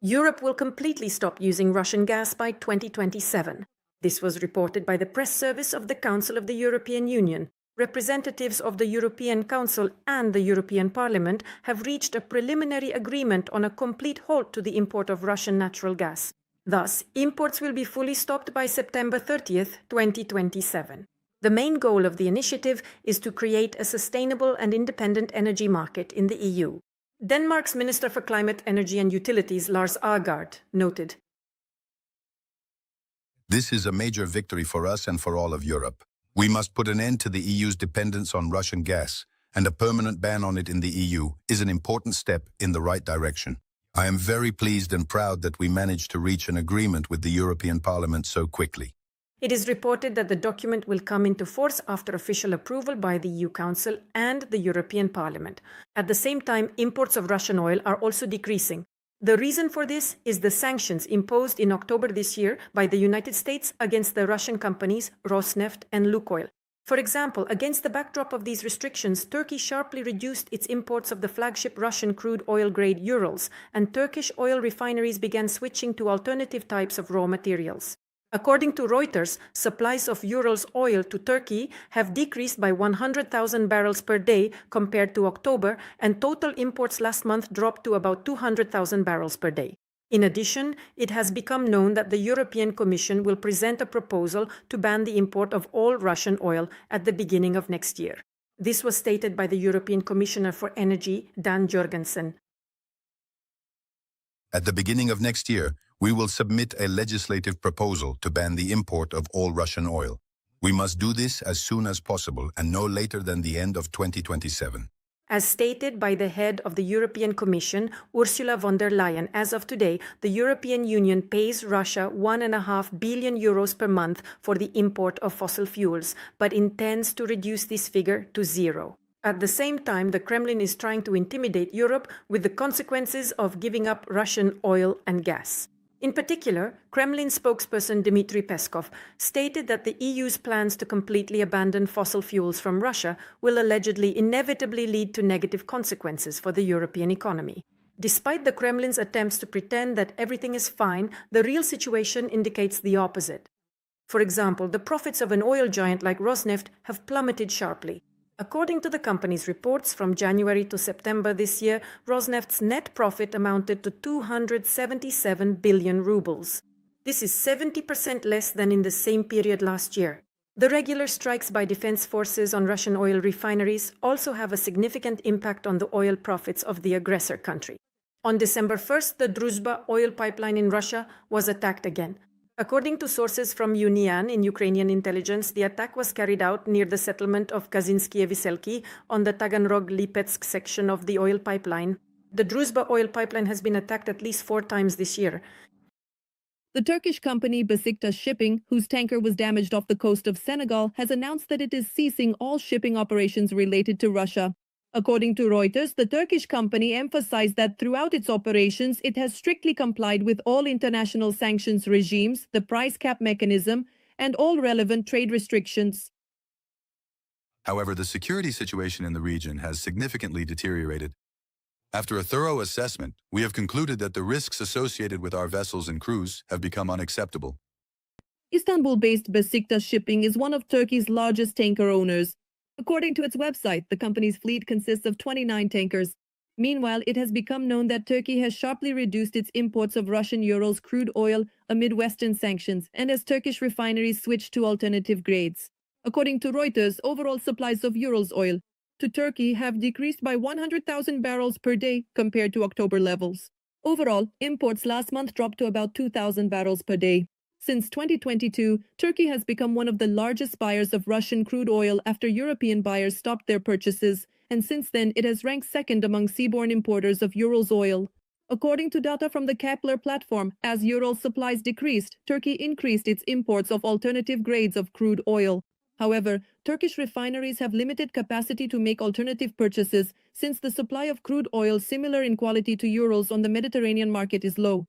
Europe will completely stop using Russian gas by 2027. This was reported by the press service of the Council of the European Union. Representatives of the European Council and the European Parliament have reached a preliminary agreement on a complete halt to the import of Russian natural gas. Thus, imports will be fully stopped by September 30th, 2027. The main goal of the initiative is to create a sustainable and independent energy market in the EU. Denmark's Minister for Climate, Energy and Utilities, Lars Aagaard, noted, "This is a major victory for us and for all of Europe. We must put an end to the EU's dependence on Russian gas, and a permanent ban on it in the EU is an important step in the right direction. I am very pleased and proud that we managed to reach an agreement with the European Parliament so quickly." It is reported that the document will come into force after official approval by the EU Council and the European Parliament. At the same time, imports of Russian oil are also decreasing. The reason for this is the sanctions imposed in October this year by the United States against the Russian companies Rosneft and Lukoil. For example, against the backdrop of these restrictions, Turkey sharply reduced its imports of the flagship Russian crude oil grade Urals, and Turkish oil refineries began switching to alternative types of raw materials. According to Reuters, supplies of Urals oil to Turkey have decreased by 100,000 barrels per day compared to October, and total imports last month dropped to about 200,000 barrels per day. In addition, it has become known that the European Commission will present a proposal to ban the import of all Russian oil at the beginning of next year. This was stated by the European Commissioner for Energy, Dan Jorgensen. "At the beginning of next year, we will submit a legislative proposal to ban the import of all Russian oil. We must do this as soon as possible and no later than the end of 2027. As stated by the head of the European Commission, Ursula von der Leyen, as of today, the European Union pays Russia €1.5 billion per month for the import of fossil fuels, but intends to reduce this figure to zero. At the same time, the Kremlin is trying to intimidate Europe with the consequences of giving up Russian oil and gas. In particular, Kremlin spokesperson Dmitry Peskov stated that the EU's plans to completely abandon fossil fuels from Russia will allegedly inevitably lead to negative consequences for the European economy. Despite the Kremlin's attempts to pretend that everything is fine, the real situation indicates the opposite. For example, the profits of an oil giant like Rosneft have plummeted sharply. According to the company's reports from January to September this year, Rosneft's net profit amounted to 277 billion rubles. This is 70% less than in the same period last year. The regular strikes by defense forces on Russian oil refineries also have a significant impact on the oil profits of the aggressor country. On December 1st, the Druzhba oil pipeline in Russia was attacked again. According to sources from Unian in Ukrainian intelligence, the attack was carried out near the settlement of Kazinskie Vyselki on the Taganrog-Lipetsk section of the oil pipeline. The Druzhba oil pipeline has been attacked at least 4 times this year. The Turkish company Besiktas Shipping, whose tanker was damaged off the coast of Senegal, has announced that it is ceasing all shipping operations related to Russia. According to Reuters, the Turkish company emphasized that throughout its operations, it has strictly complied with all international sanctions regimes, the price cap mechanism, and all relevant trade restrictions. However, the security situation in the region has significantly deteriorated. After a thorough assessment, we have concluded that the risks associated with our vessels and crews have become unacceptable. Istanbul-based Besiktas Shipping is one of Turkey's largest tanker owners. According to its website, the company's fleet consists of 29 tankers. Meanwhile, it has become known that Turkey has sharply reduced its imports of Russian Urals crude oil amid Western sanctions and as Turkish refineries switch to alternative grades. According to Reuters, overall supplies of Urals oil to Turkey have decreased by 100,000 barrels per day compared to October levels. Overall, imports last month dropped to about 2,000 barrels per day. Since 2022, Turkey has become one of the largest buyers of Russian crude oil after European buyers stopped their purchases, and since then it has ranked second among seaborne importers of Urals oil. According to data from the Kepler platform, as Urals supplies decreased, Turkey increased its imports of alternative grades of crude oil. However, Turkish refineries have limited capacity to make alternative purchases since the supply of crude oil similar in quality to Urals on the Mediterranean market is low.